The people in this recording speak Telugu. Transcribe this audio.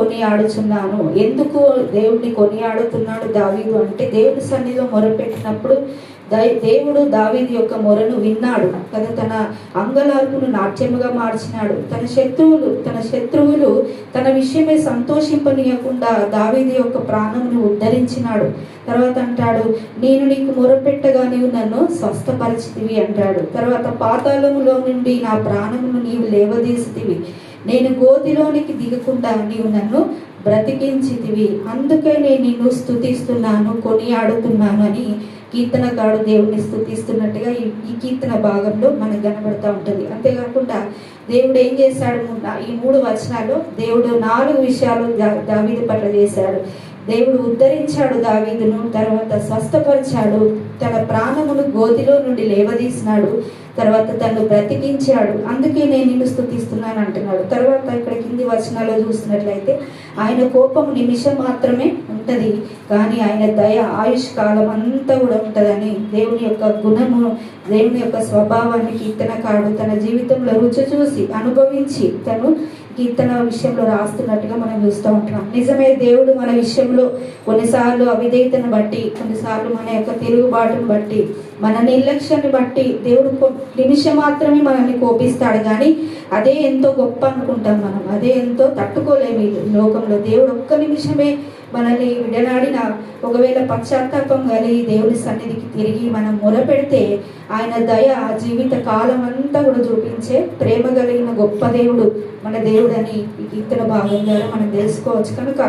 కొనియాడుచున్నాను. ఎందుకు దేవుడిని కొనియాడుతున్నాడు దావీదు అంటే, దేవుని సన్నిధిలో మొరపెట్టినప్పుడు దేవుడు దావీదు యొక్క మొరను విన్నాడు కదా. తన అంగలార్పును నాట్యముగా మార్చినాడు. తన శత్రువులు తన విషయమే సంతోషింపనీయకుండా దావీదు యొక్క ప్రాణమును ఉద్ధరించినాడు. తర్వాత అంటాడు, నేను నీకు మొరపెట్టగా నీవు నన్ను స్వస్థపరిచితివి అంటాడు. తర్వాత పాతాళములో నుండి నా ప్రాణమును నీవు లేవదీసితివి, నేను గోతిలోనికి దిగకుండా నీవు నన్ను బ్రతికించితివి, అందుకే నేను నిన్ను స్తుతిస్తున్నాను, కొనియాడుతున్నాను అని కీర్తనకారుడు దేవుడిని స్తుతిస్తున్నట్టుగా ఈ కీర్తన భాగంలో మనకు కనబడుతూ ఉంటుంది. అంతేకాకుండా దేవుడు ఏం చేశాడు, ఈ 3 వచనాల్లో దేవుడు 4 విషయాలు దావీదు పట్ల చేశాడు. దేవుడు ఉద్ధరించాడు దావీదును, తర్వాత స్వస్థపరిచాడు, తన ప్రాణమును గోతిలో నుండి లేవదీసినాడు, తర్వాత తను బ్రతికించాడు, అందుకే నేను నిన్ను స్తుతిస్తున్నాను అంటున్నాడు. తర్వాత ఇక్కడ కింది వచనాల్లో చూసినట్లయితే, ఆయన కోపం నిమిషం మాత్రమే ఉంటది, కానీ ఆయన దయ ఆయుష్ కాలం అంతా కూడా ఉంటదని దేవుని యొక్క గుణము, దేవుని యొక్క స్వభావాన్ని కీర్తనకారుడు తన జీవితంలో రుచి చూసి అనుభవించి తను కీర్తన విషయంలో రాస్తున్నట్టుగా మనం చూస్తూ ఉంటున్నాం. నిజమే, దేవుడు మన విషయంలో కొన్నిసార్లు అవిధేయతను బట్టి, కొన్నిసార్లు మన యొక్క తిరుగుబాటును బట్టి, మన నిర్లక్ష్యాన్ని బట్టి దేవుడు నిమిషం మాత్రమే మనల్ని కోపిస్తాడు. కానీ అదే ఎంతో గొప్ప అనుకుంటాం మనం, అదే ఎంతో తట్టుకోలేము ఈ లోకంలో. దేవుడు ఒక్క నిమిషమే మనల్ని విడనాడిన, ఒకవేళ పశ్చాత్తాపం కలిగి దేవుని సన్నిధికి తిరిగి మనం మొరపెడితే ఆయన దయ జీవిత కాలం అంతా కూడా చూపించే ప్రేమ కలిగిన గొప్ప దేవుడు మన దేవుడని ఈ కీర్తన భాగం ద్వారా మనం తెలుసుకోవచ్చు. కనుక